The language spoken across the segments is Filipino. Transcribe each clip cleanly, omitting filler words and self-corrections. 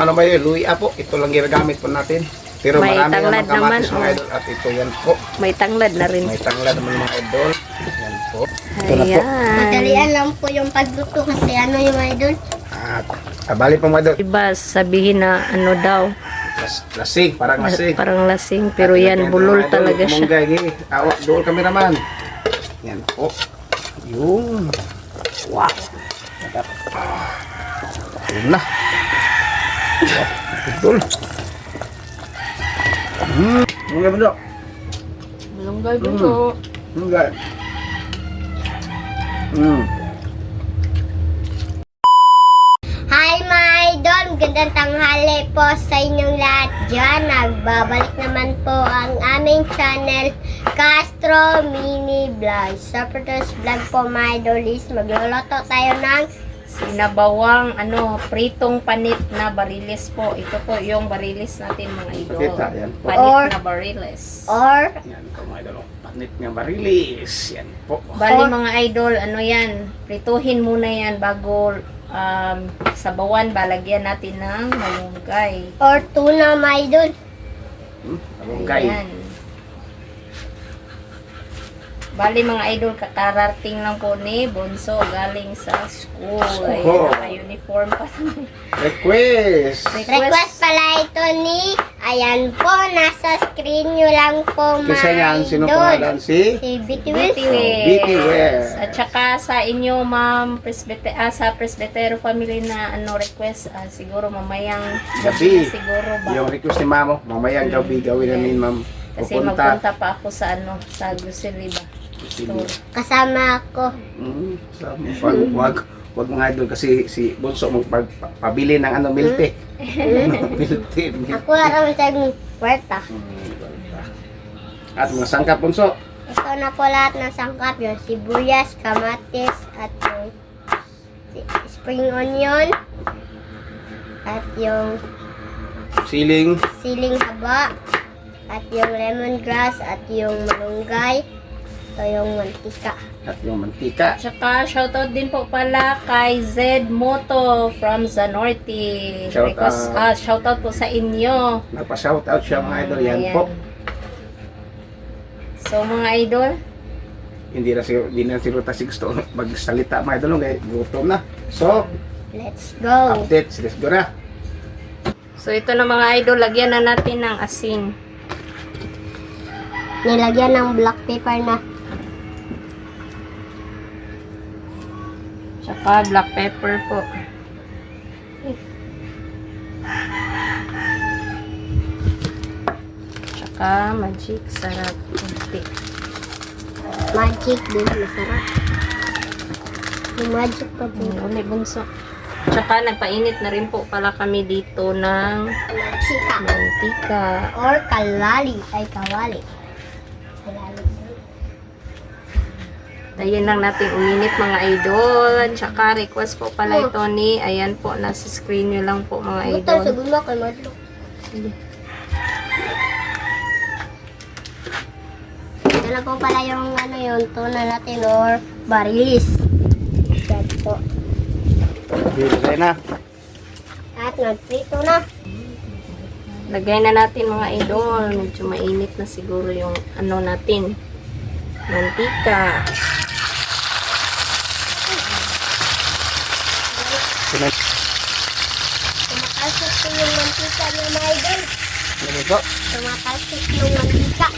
Ano ba yun? Luya po. Ito lang ginagamit po natin. Pero May marami tanglad naman kamatis naman, mga idol. At ito yan po. May tanglad na rin. May tanglad naman mga idol. Yan po. Ito na po. Ayan. Madalian lang po yung pagluto kasi ano yung idol? At bali po mga idol. Iba sabihin na ano daw. Lasing. Parang lasing. Parang lasing. Pero At yan, lagyan bulol mga idol, talaga siya. kumunggay, awak doon kameraman. Yan po. Yung. Wow. Yun na. Betul. Enggak betul. Malunggay bunso. Enggak. Hi mga idol! Magandang tanghali po sa inyong lahat dyan. Nagbabalik naman po ang aming channel Castro Mini Vlog. Sa first vlog po mga idol is magluluto tayo ng Sinabawang pritong panit na bariles po. Ito po yung bariles natin mga idol. Pakita, yan po. Panit na bariles. or Yan po mga idol. Panit nga barilis. Yan po. Bali mga idol, yan, prituhin muna yan bago sabawan, balagyan natin ng malunggay. tuna mga idol. Malunggay. Ayan. Bali mga idol, kakarating lang po ni Bunso galing sa school. Oh. Ayan, naka-uniform pa. Request. Request pala ito ni, ayan po, nasa screen nyo lang po Kasi yan, mga sino idol. pangalan? Si Si Beauty Bitwis. West. At saka sa inyo ma'am, sa Presbytero family na request, siguro mamayang gabi. gabi na siguro ba? Yung request ni Mamo, mamayang gabi gawin namin, ma'am. Kasi magpunta pa ako sa sa grocery ba? Store. Kasama ako. Wag mga idol kasi si Bunso magpabili ng milk tea. Milk tea. Ako lang sa kwarta. At mga sangkap Bunso. Ito na po lahat ng sangkap. Yung sibuyas, kamatis, at yung spring onion, at yung Siling. siling haba, at yung lemongrass, at yung malunggay, ito yung mantika. At yung mantika. Tsaka shoutout din po pala kay Zed Moto from Zanorte. Shoutout po sa inyo. Nagpa-shoutout siya mga idol. Yan Ayan. po. So mga idol, Hindi na si Ruta Sixto magsalita mga idol. Gutom na. So, Let's go! updates. Let's go na. so ito na mga idol, lagyan na natin ng asin. Nilagyan ng black pepper na. Tsaka black pepper po. Tsaka magic sarap. Kunti. Magic din, masarap. Yung magic pa po. Uli bunso. Tsaka nagpainit na rin po pala kami dito ng Chika. mantika. Or kalali. Ay, kawali. Kalali. Tayin lang natin uminit mga idol. Tsaka request po pala ito ni, ayan po, nasa screen nyo lang po mga Ito, sa idol. gulo kay Madlo. Ito na po pala yung yung tuna natin or barilis. Yan po. Bilay na. At nagprito na. Lagay na natin mga idol. Medyo mainit na siguro yung natin. Mantika. Tumatalsik po yung mantika niya mga idol. Ano po? Tumatalsik yung mantika.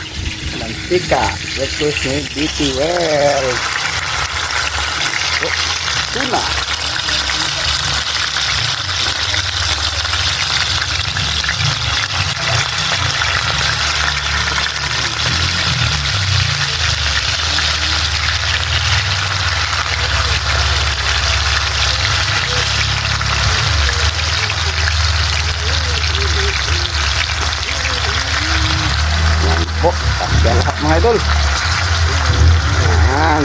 Mantika. Request ni BT Well. Tuna. Po, tasya lahat mga idol. Yan.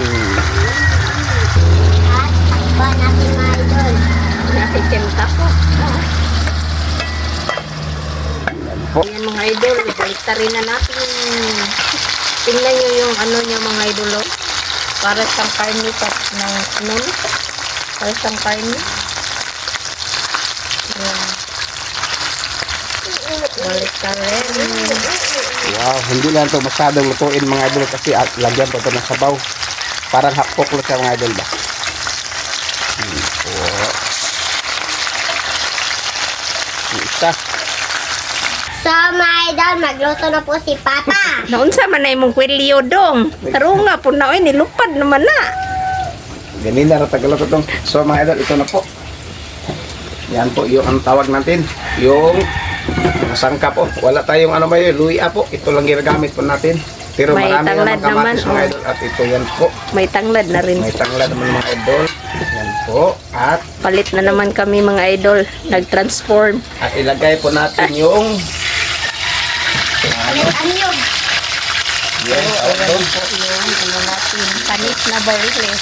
At ba natin mga idol. Nakitimta po. Yan po. Ayan mga idol. Balikta rin na natin. Tingnan nyo yung niya mga idol. Oh. Para siyang karne ng para siyang karne. Ayan. Balik ka rin. Wow, hindi lang ito masyadong lutuin mga idol kasi lagyan pa ito ng sabaw. Parang hapok lang siya mga idol ba? Isa. So, mga idol, magluto na po si Papa. Naunsa man na imong kwelyo dong. Tarunga po na, oy, nilupad naman na. Ganila na tagaluto itong. So mga idol, ito na po. Yan po yung ang tawag natin. Yung sangkap po. Wala tayong ano ba yun, luya po. Ito lang ginagamit po natin. Pero May marami tanglad naman kamatis naman, mga idol. At ito yan po. May tanglad na rin. May tanglad naman mga idol. Yan po. Palit na naman kami mga idol. Nag-transform. At ilagay po natin yung Anyog. yan. Ano natin, panis na bariles.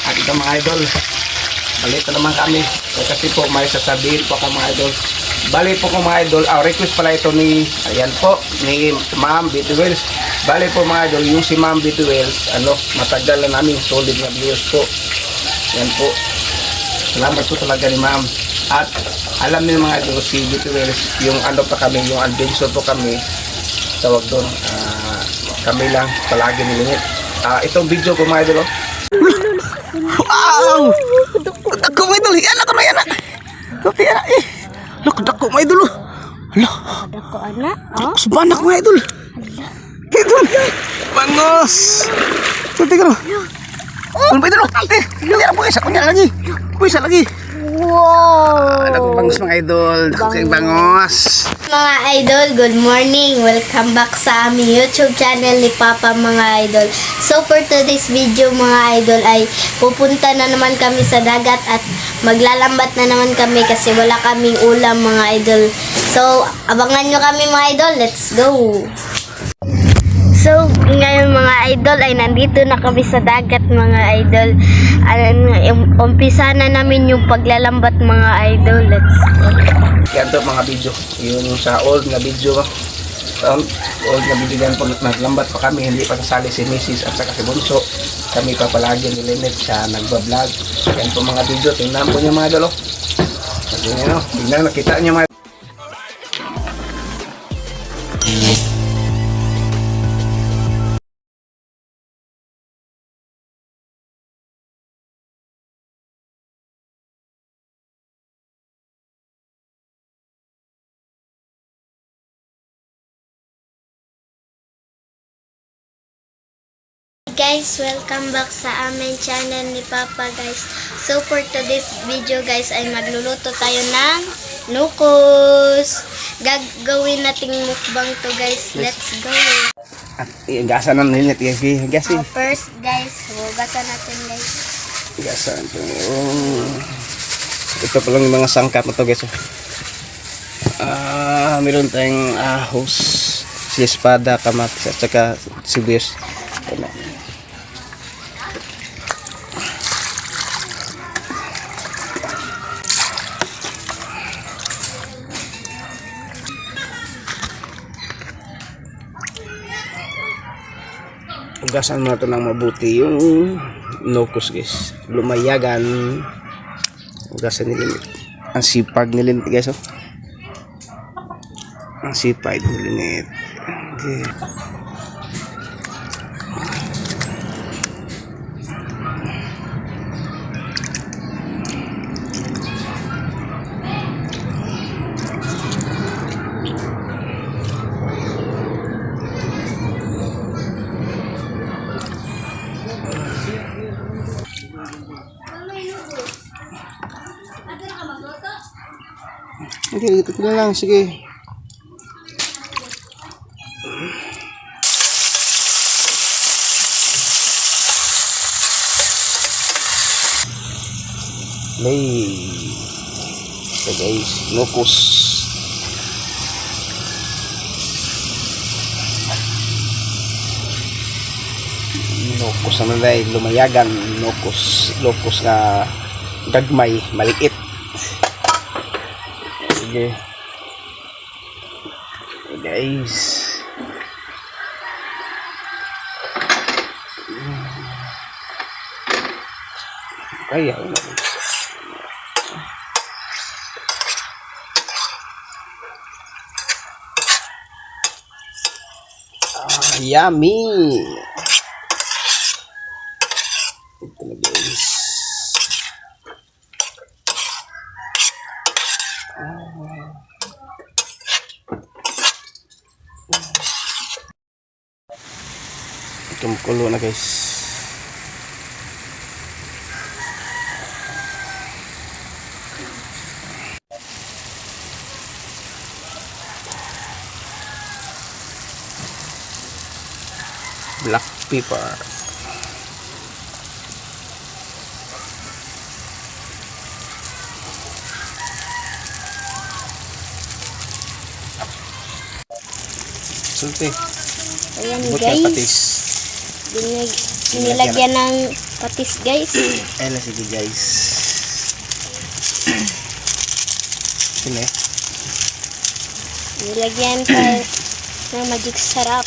At ito mga idol. Balik na naman kami. So, kasi po may sasabihin po ako mga idol. Balik po ko mga idol. Request pala ito ni, ayan po, ni Ma'am Betty Wells. Balik po mga idol, yung si Ma'am Betty Wells, matagal na namin solid na viewers po. Yan po. Salamat po talaga ni Ma'am. At alam niyo mga idol, si Betty Wells, yung pa kami, yung adventure po kami, tawag doon, kami lang palagi nilinit. Itong video ko mga idol, wow! Dako mga idol, yan ako na yan. Kapira eh. Dako mga idol. Hala. Dako anak. Subanak mga idol. Idol. Bangos. Sunti ka no. Ano ba idol? Kaya po isa kunya lagi. Isa lagi. Wow! Dako bangos mga idol. Dako kayong bangos. Mga idol, good morning. Welcome back sa aming YouTube channel ni Papa mga idol. So for today's video mga idol ay pupunta na naman kami sa dagat at maglalambat na naman kami kasi wala kaming ulam mga idol. So abangan nyo kami mga idol. Let's go! So ngayon mga idol ay nandito na kami sa dagat mga idol. Umpisa na namin yung paglalambat mga idol. Let's go! Yan to mga video. Yung sa old na video. Old na video yan po. Naglambat pa kami. Hindi pa kasali si Mrs. at saka si Bunso. Kami pa palagi ni Lynette siya nagbablog. Yan po mga video. Tingnan po niyo mga idol. Tingnan nakita niyo mga Guys, welcome back sa aming channel ni Papa guys. So for today's video guys ay magluluto tayo ng nukos. Gagawin nating mukbang to guys. Let's go. at igasan na Lynette. Igasin. First guys, hugasan natin guys. Igasan po. Ito pa lang yung mga sangkap na to guys. Meron tayong ahos, si espada, kamatis at saka sibuyas. Ugasan mo na ito ng mabuti yung nukos guys. Lumayagan. Ugasan ni Lynette. Ang sipag ni Lynette guys. Ang sipag ni Lynette. Okay. Okay, ito na lang. Sige. Lay. So guys, nukos. Nukos na nalay. Lumayagan. Nukos. Nukos na gagmay. Maliit. Sige. Okay, guys. Kaya na. Yummy! Ito na guys. Kumukulo na guys. Black pepper. Sulti. Ayan Bukod na patis. guys. Nilagyan ng patis guys. Ayan na sige guys. Sini. Nilagyan pa ng magic sarap.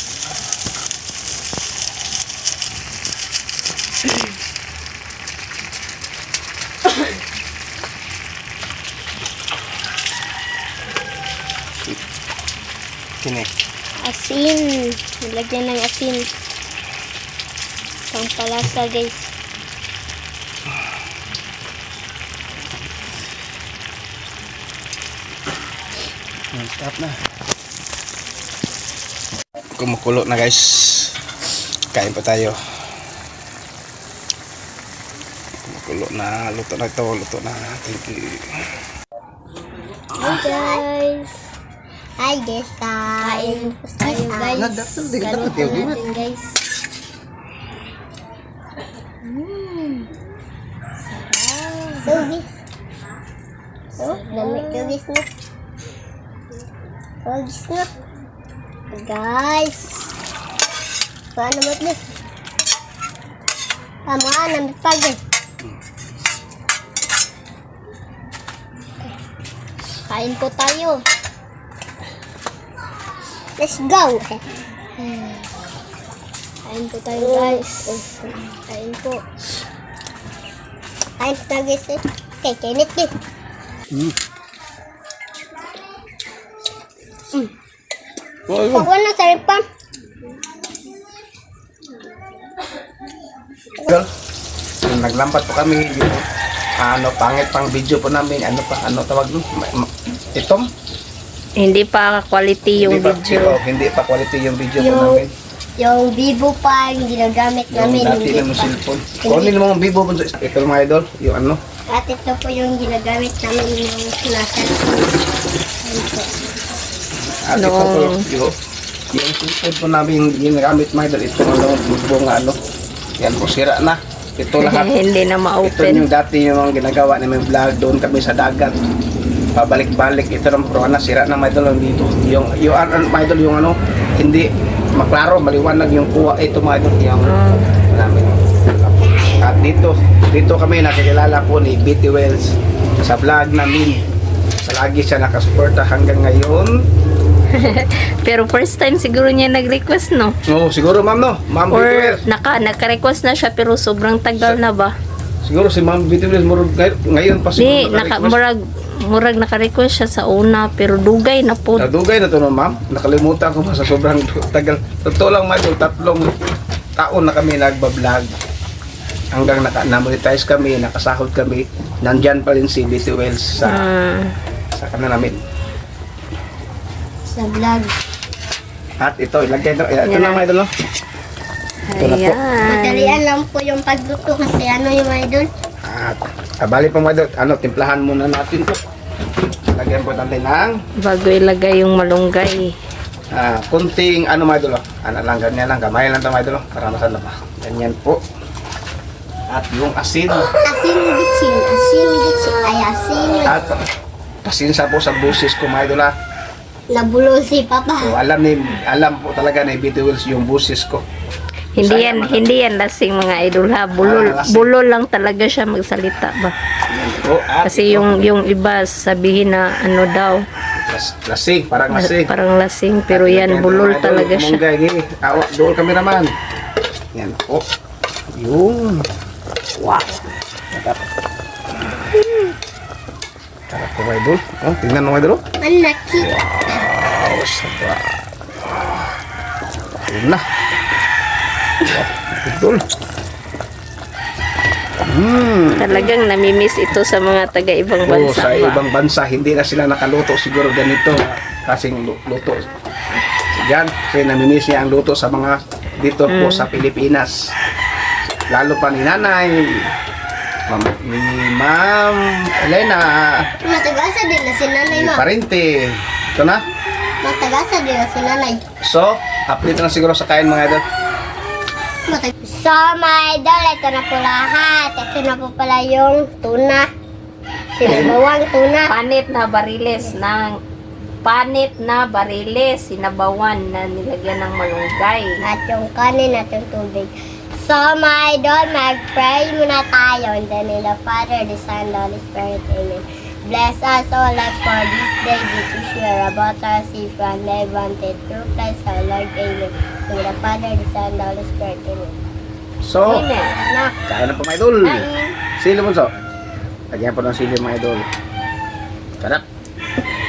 Sini. Asin. Nilagyan ng asin. Pampalasa guys. Stop na. Kumukulo na guys. Kain pa tayo. Kumukulo na. Luto na ito. Luto na. Thank you. Hi guys. Hi guys. Kain po tayo guys. Kain natin guys. Sarap. Oh, dami tubis na. Tubis na. Guys. Paano mo ito? Tama ka, namit pagod. Kain po tayo. Let's go. Kain po tayo guys. Kain po. Kain po tayo guys. Okay, kainit din. Ako na sa ripan. Girl, naglambat po kami yung pangit pang video po namin. Ano tawag nun? Itom? Hindi pa quality yung video. Hindi pa quality yung video po Yung- namin. Yung Vivo pa yung ginagamit Yung namin. dati Hindi na mo pa. cellphone. Kunin mo ang Vivo po. Ito mga idol, yung ano. At ito po yung ginagamit namin yung nasa. At ito po yung cellphone po namin ginagamit mga idol. Ito ano, Vivo nga ano. Yan po, sira na. Ito lahat. Hindi na Ito ma-open. yung dati yung ginagawa namin vlog. Doon kami sa dagat. Pabalik-balik. Ito lang pro na sira na mga idol dito. Yung mga idol yung ano, hindi maklaro, maliwanag yung kuha. Ito mga idol yung namin. At dito kami nakikilala po ni BT Wells sa vlog namin. Lagi siya nakasuporta hanggang ngayon. Pero first time siguro niya nag-request, no? Oo, siguro ma'am no? Ma'am BT Or Wells. naka-request na siya pero sobrang tagal na ba? Siguro si Ma'am BT Wells ngayon pa Di, siguro naka-request. murag naka-request siya sa una pero dugay na po. Nadugay na to no, ma'am. Nakalimutan ko pa sa sobrang tagal. Totoo lang ma'am, 3 taon na kami nagbablog. Hanggang na-monetize kami, nakasahod kami. Nandyan pa rin si BT Wells sa kanal namin. Sa vlog. At ito, ilagay ito. Ito na mga idol. No? Ito na po. Ayan. Madalian lang po yung pagluto kasi ano yung idol. At bali pa mga idol, timplahan muna natin po. Lagyan po natin ng Bago ilagay yung malunggay. kunting mga idol. Lang, ganyan lang. Kamay lang ito mga idol. Para masala pa. Ganyan po. At yung asin. Asin bitsin. Asin bitsin. Ay asin. At pasinsa po sa busis ko mga idol. Nabulol si Papa. So, alam po talaga ni BT Wells yung busis ko. Hindi yan lasing mga idol ha. Bulol lang talaga siya magsalita ba. Oh, at Kasi yung iba sabihin na ano daw, lasing, parang lasing. parang lasing pero yan bulol talaga siya. Awak, doon kami naman. Yan po. Yung. Wow. Sarap. Sarap po mga idol. Oh, tingnan mo mga idol. Manaki. Wow, sarap. Tuna. Idol. Talagang namimiss ito sa mga taga-ibang Oo, bansa. sa ba? ibang bansa, hindi na sila nakaluto siguro ganito. Kasing luto. Yan, kasi namimiss niya ang luto sa mga dito po sa Pilipinas. Lalo pa ni nanay, ni Ma'am Elena, Matagasa din na si nanay ni mo. Parente. Ito na. Matagasa din na si nanay. So, update na siguro sa kain mga idol. So, mga idol, ito na po lahat. Ito na po pala yung tuna. Sinabawang tuna. Panit na bariles, sinabawan na nilagyan ng malunggay. At yung kanin at yung tubig. So, mga idol, mag-pray muna tayo. In the name of the Father, the Son, the Holy Spirit. Amen. Bless us, O Lord, for this day which we share about our safe and live wanted through Christ our Lord. Amen. In the Father, the Son, the Holy Spirit. Amen. So, Amen. Na, kain na po mga idol. Kain. Sili mo so. Lagyan po ng sili mga idol. Sarap.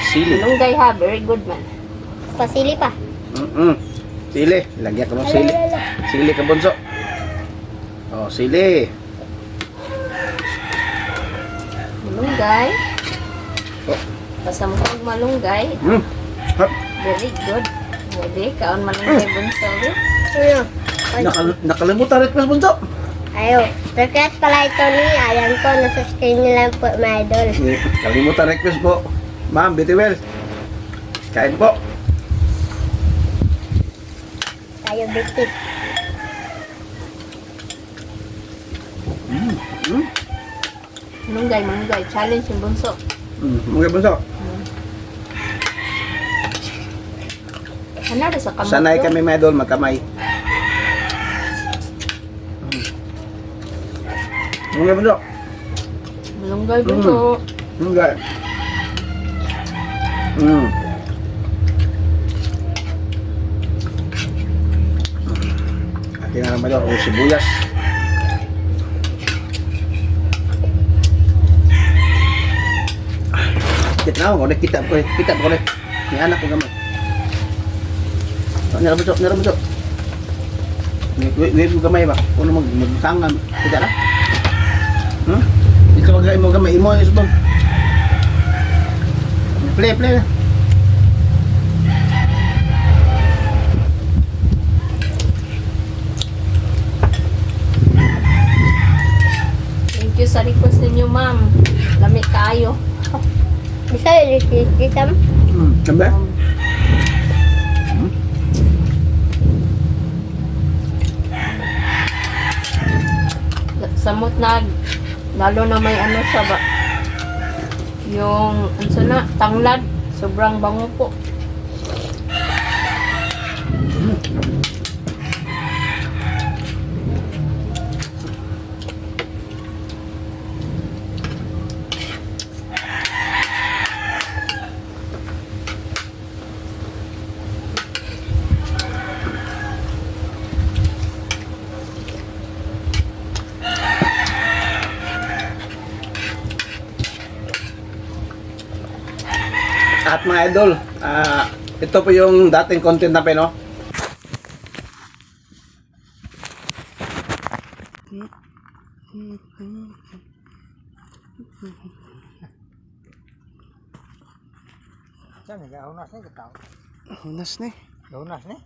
Sili. Malunggay ha, very good man. pasili pa. Sili. Lagyan ko ng sili. Sili ka bunso. Oh, sili. Malunggay. Oh. Pasamutog malunggay. Hap. Very good. Pwede, kaon malunggay bunso. Ano? Nakalimutan rin mas bunso. Ayo, request pala ito ni ayan ko, nasa screen nila po, mga idol. Kalimutan request po. Ma'am, Bitiwel. Kain po. Tayo bitik. Malunggay. Challenge yung bunso. Mga bunso. Ano rin sa kamot Sanay yun? kami mga idol, magkamay. Mga bunso. Malunggay bunso. Mga. Atin na naman o sibuyas. Kita na ako, kita ko ulit. May anak ko gamay. Narabuso. May gamay ba? Kung magsangan, kita na? Ikaw mo gamay, imo yung subang. Play na. Thank you sa request ninyo, ma'am. Lami kaayo. Bisa yun, kita mo? Sampai? Samot na, lalo na may ano siya ba? Yung, ano na, tanglad. Sobrang bango po. At mga idol, ito po yung dating content natin, no? Saan ni? Gaunas ni kita. Unas ni. Gaunas ni?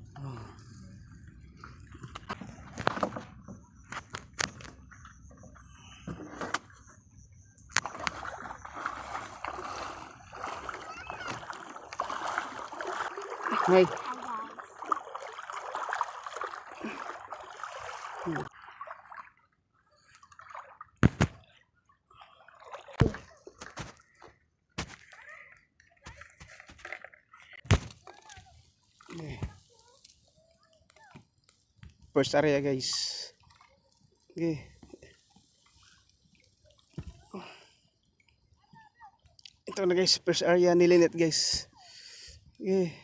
Ngay. First area guys. Okay. Ito na guys, first area ni Lynette guys. Okay.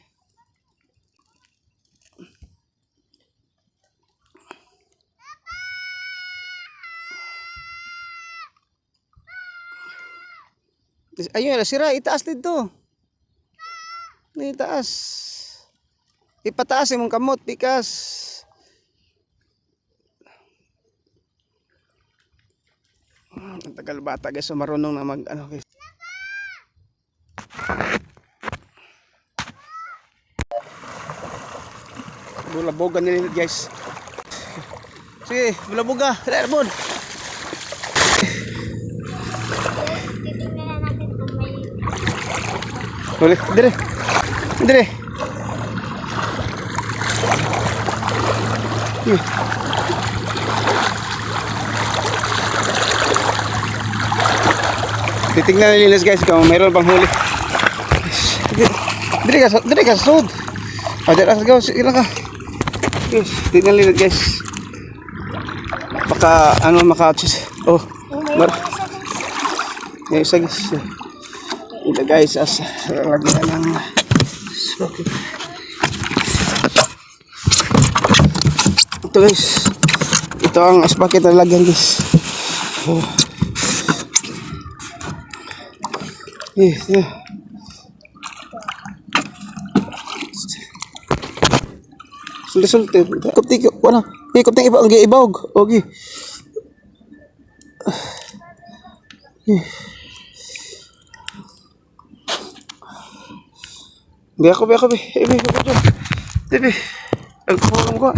Ayun, sira, itaas dito. Itaas. Ipataas imong kamot, pikas. Ang tagal bata guys, so marunong na mag ano guys. Bulabogan nila guys. Sige, bulaboga. Dali mo. Titingnan na natin kung may... Boleh, dire. Dire. Titingnan nila guys kung mayroon pang huli. Dire ka sud. Ada lah guys, ilang ka. Guys, tingnan nila guys. Baka ano maka-chis. Oh. May isa guys. Ito guys, as lagyan ng okay. Ito guys. Ito ang asbakit na lagyan guys. Oh. Yeah. Sulte. Kupti wala. Kupti iba ang giibawg. Okay. Be ako. Be. Ang ko.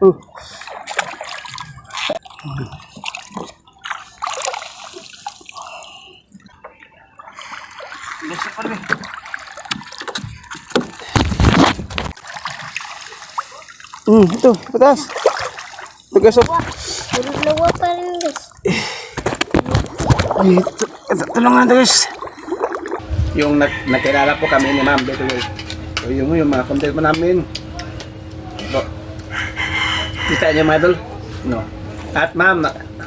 Oh. Lesa pa rin. Ito, patas. Ito guys, Dalawa pa rin guys. tulungan guys. Yung nakilala po kami ni Ma'am Beto. So yung mga content mo namin. So, kita niyo mga idol? No. At ma'am,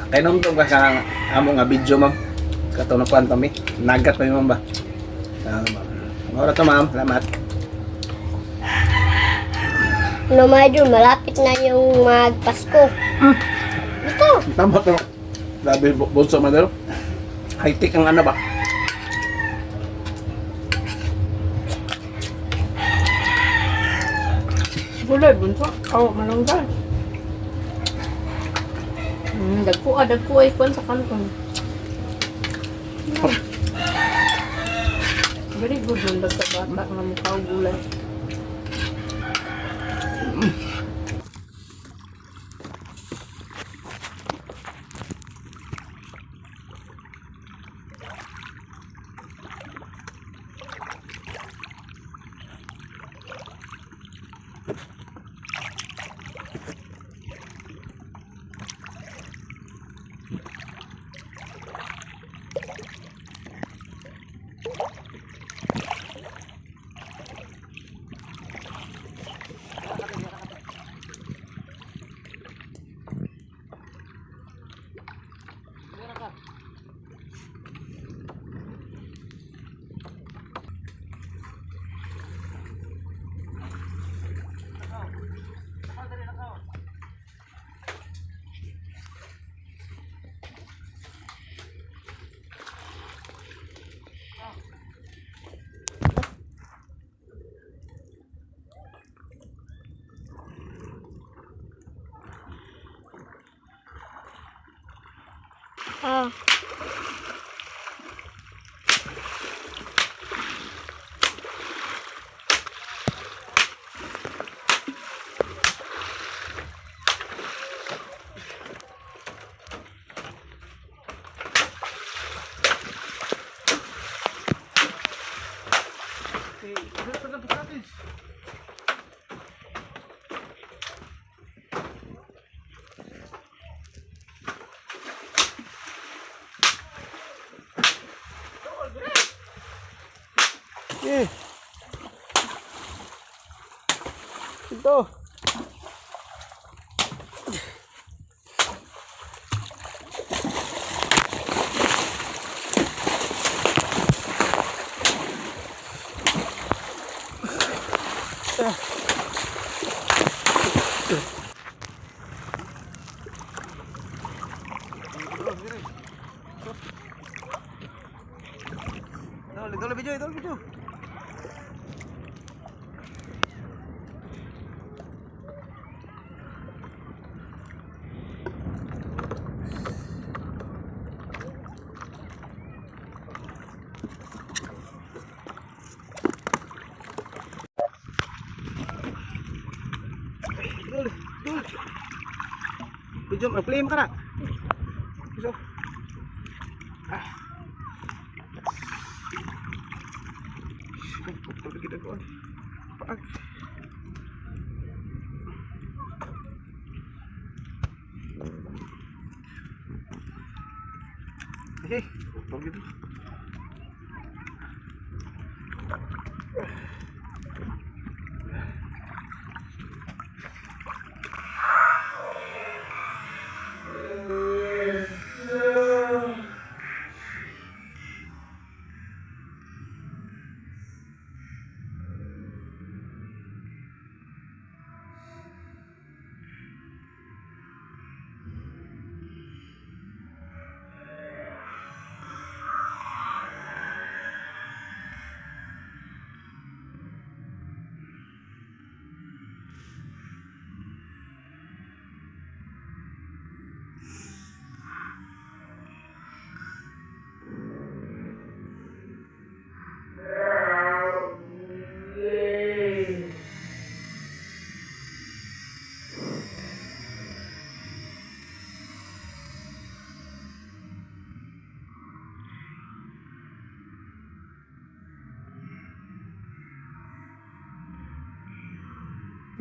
kainom to ka sa amo nga video ma'am. Katunukuan kami. Nagat pa yung ma'am ba? Mura to ma'am. Salamat. No, medyo malapit na yung magpasko. Ito. Tama to. Grabe bunso madalo. High-tech ang ano ba? Gulay, bunso. Oh, malunggan. Dagko ay kwan sa kantong. Very good yung dagka-bata na mukha o gulay. Ah. Ito. Idol video. Video, mag-play mo ka na. So, kita ko. Paag. Eh, begitu.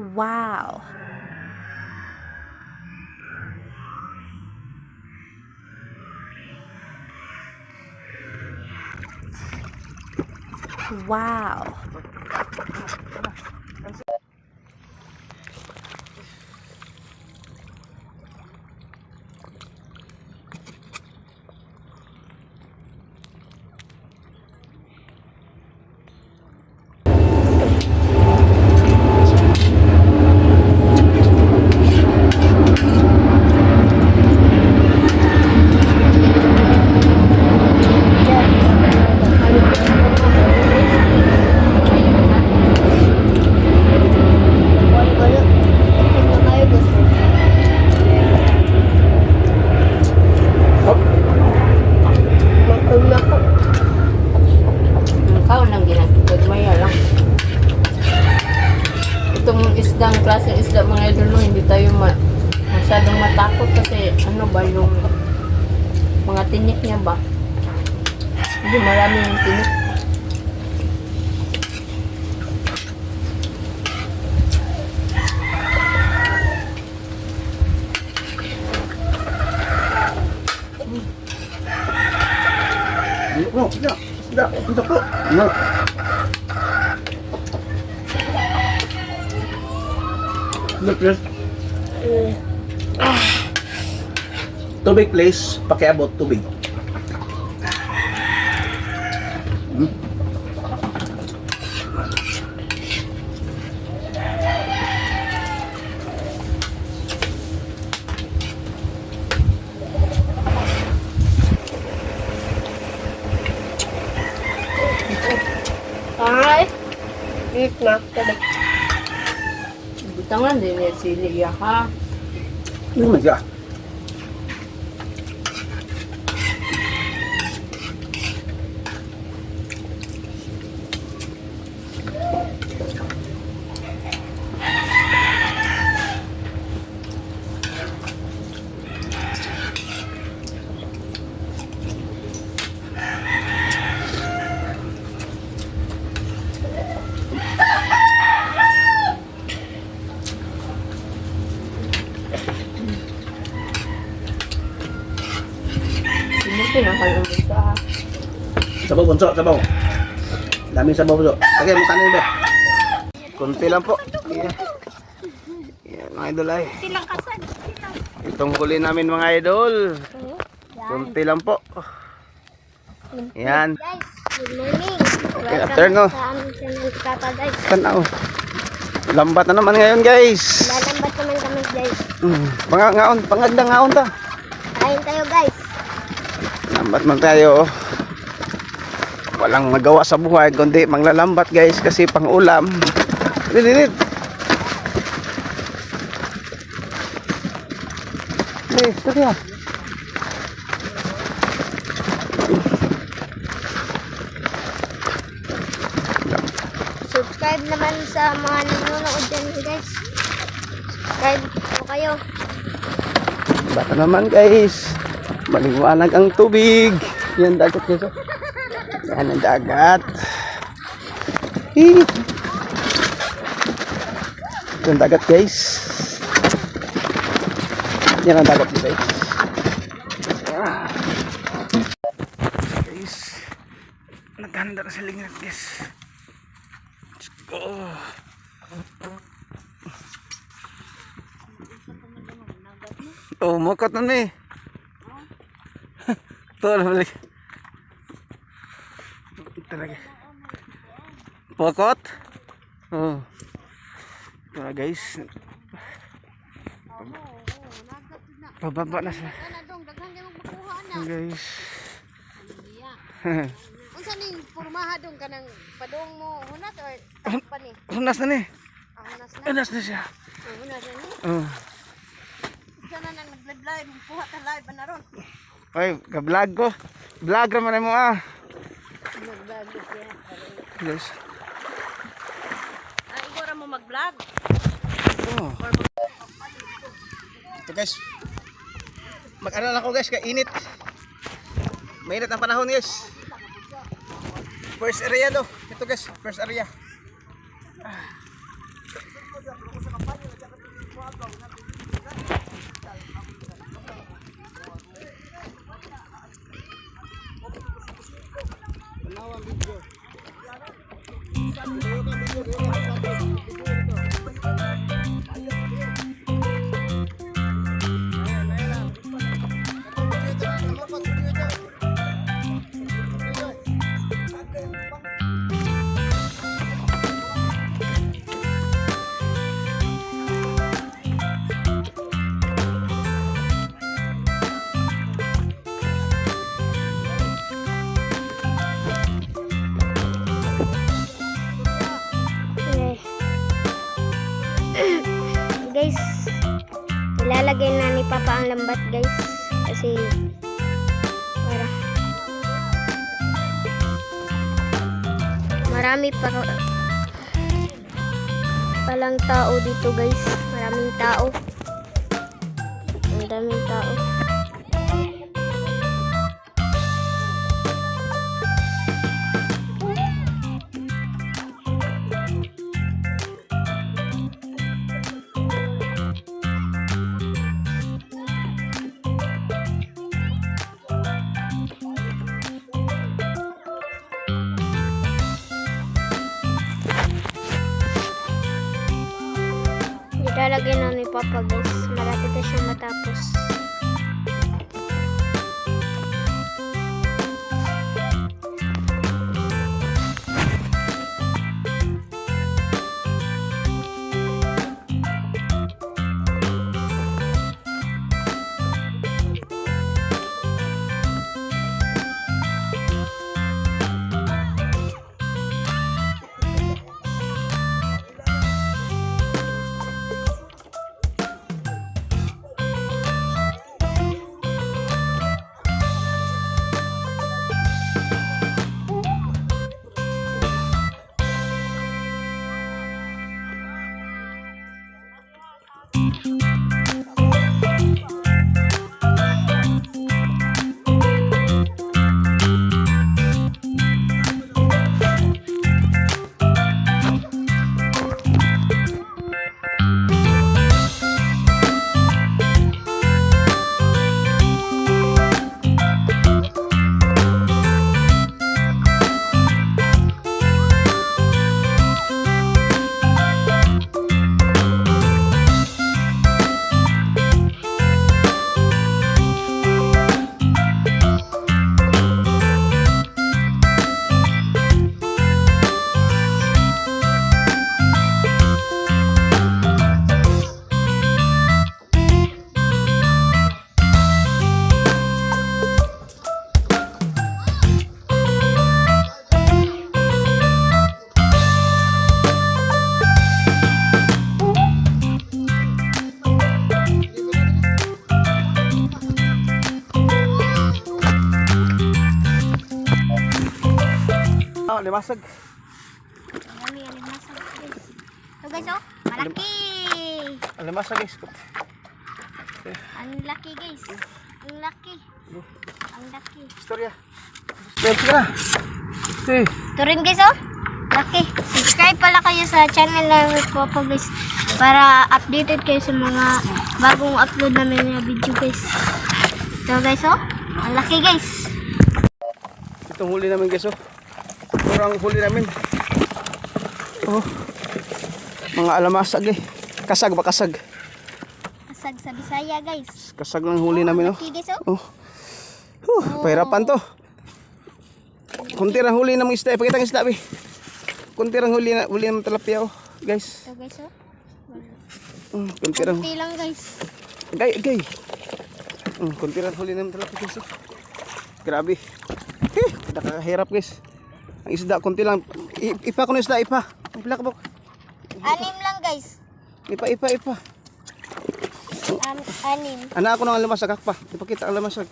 Wow. Wow. Ikaw nang ginagod maya lang. Itong isdang, klaseng isda mga idol, no, hindi tayo masyadong matakot kasi ano ba yung mga tinik niya ba? Hindi marami yung tinik. Oh, sudah, untuk po. No. Look, please. Tubig, please. Pakiabot, tubig. Ay, eat na. Butangan din yung sili ya ha. Ini mah ya. Pinakalo mo sa Sabaw, bunso, sabaw. Daming sabaw, bunso. Okay, magkanin ba? Kunti lang po. Yeah. Yan, mga idol ay. Itong huli namin mga idol. Kunti lang po. Yan. Guys, good morning. Okay, afternoon. Sa aming channel, Papa guys. Tanaw. Lambat na naman ngayon guys. Lalambat naman kami guys. Pangagdang ngaon ta. Kain tayo guys. Lambat man tayo. Walang magawa sa buhay kundi manglalambat guys kasi pang ulam. Didid. Sorry ah. Subscribe naman sa mga nanonood dyan guys. Subscribe po kayo. Bata naman guys. Maliwanag ang tubig. Yan dagat guys. Oh. Yan ang dagat. Hee. Yan dagat guys. Yan ang dagat guys. Guys. Naghanda na sa lingit guys. Let's go. Oh, mukot na ni. Tol, balik. Talaga. Pokot? Oh. Ito na guys. Pababa na siya. Guys. Unsa ning pormaha dong kanang padong mo hunat or pa ni? Hunas na ni. Hunas na. Hunas na siya. Hunas na ni. Oh. Sana nang nag-live puha ta live na ron. Oy, ka-vlog ko. Vlog naman mo ah. Nag-vlog siya. Guys. Igor mo mag-vlog. Oh. Ito guys. Mag-ano lang ako guys, kainit. Mainit ang panahon guys. First area do. Ito guys, first area. Guys, ilalagay na ni Papa ang lambat guys kasi para marami palang tao dito guys, maraming tao, ang daming tao. Ilalagay na ni Papa guys, malapit na siyang matapos. Limasag. Marami ang limasag guys. So guys, oh, malaki. Limasag guys. Ang laki guys. Ang laki. Ang laki. Istorya. Let's go. Okay. Ito rin guys oh. Laki. Subscribe pala kayo sa channel namin po guys. Para updated kayo sa mga bagong upload namin na video guys. Ito guys oh. Ang laki guys. Itong huli namin guys oh. Ito ang huli namin. Oh. Mga alamasag eh. Kasag ba kasag? Kasag sa Bisaya guys. Kasag lang huli namin oh. Laki guys oh. Pahirapan to. Kunti lang huli ng isda. Pakita ng isda be. Kunti lang huli ng tilapia oh. Guys. Ito guys oh. Kunti lang. Kunti lang guys. Gay. Kunti lang huli ng tilapia guys oh. Grabe. Nakakahirap guys. Ang isda kunti lang. Ipa ko ng isda ipa. Black box. 6 lang guys. Ipa. 6. Anak ako ng lamasag hakpa. Ipakita ang lamasag.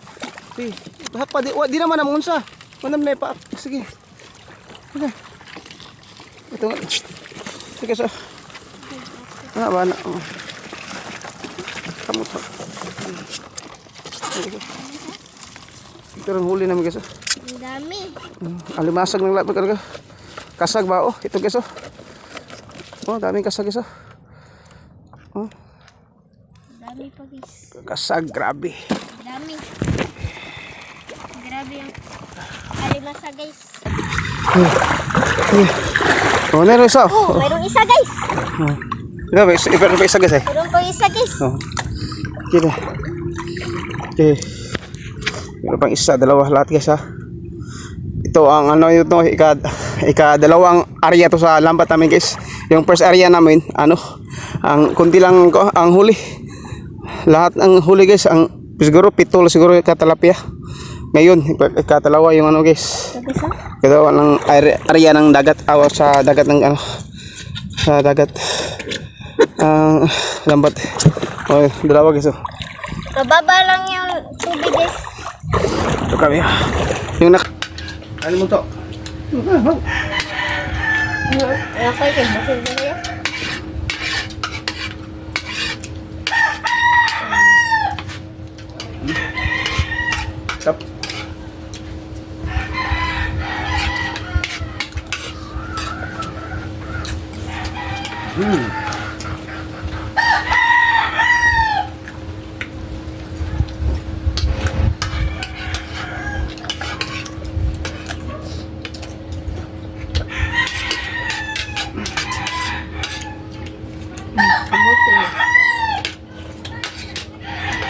Si, hakpa di naman naman unsa. Manam na ipa. Sige. Okay. Ito. Sige so. Ba na. Kamu sa. Ito rin huli namin guys. Ang dami. Alimasag ng lahat talaga. Kasag ba oh? Ito guys oh. Oh, daming kasag guys oh. Oh. Dami pa guys. Kasag, grabe. Dami. Grabe yung alimasa guys. Oh, meron isa. Oh, mayroong isa guys. Grabe, meron pa isa guys eh. Mayroong pa isa guys. Oh. Kita. Okay. Meron pang isa, dalawa lahat guys ha. Ito ang ano ito, ika-dalawang area to sa lambat namin guys. Yung first area namin, ang kunti lang ang huli. Lahat ng huli guys, ang siguro pitol siguro katalapia. Ngayon, ikatalawa yung ano guys. Kadawa ng area ng dagat, sa dagat ng ano. Sa dagat. Lambat. Oh, dalawa guys oh. Mababa lang yung tubig guys. Ito kami. Yung ano mo to? Okay, kaya basin na yan. Stop.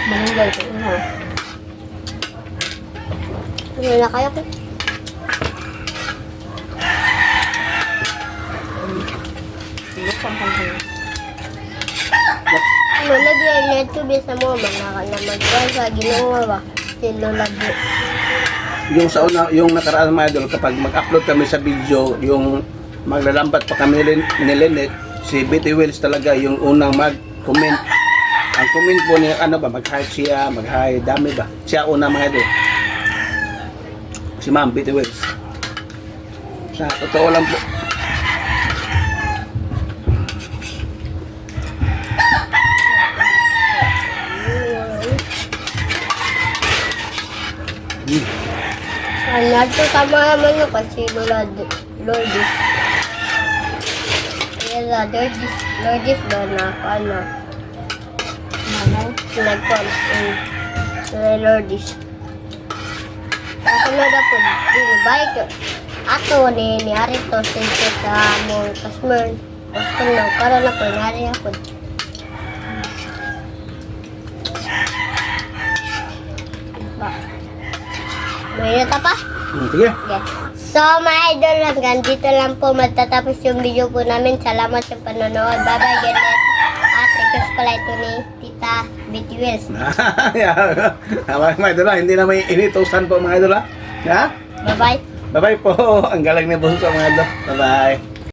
Mananggal ko na. Ano na kayo ko? Buksan pa kayo. Muna di ay netubis na mo. Manaka na magkuhan sa ginawa ba? Silo lagi. Yung sa una, yung nakaraan mga idol, kapag mag-upload kami sa video, yung maglalambat pa kami ni Lynette, si Betty Wells talaga yung unang mag-comment. Ang comment po niya, ano ba, mag-hi siya, mag-hi, dami ba? Siya una mga idol. Si Ma'am Betty Wells. Sa totoo lang po. Nato sama naman yung kasi Lourdes. Kaya Lourdes ba na ano? Nagpon. Lourdes. Ako na po, bike. Ato ni Arito sa mong customer. Customer, para na po, nari ako. May nata pa? Sige. Okay. So mga idol, hanggang dito lang po matatapos yung video po namin. Salamat sa panonood. Bye bye guys. At request pala ito ni Tita Betty Wells. Mga idol, hindi na may initusan po mga idol ha. Bye bye. Bye bye po. Ang galing ni Bunso mga idol. Bye bye.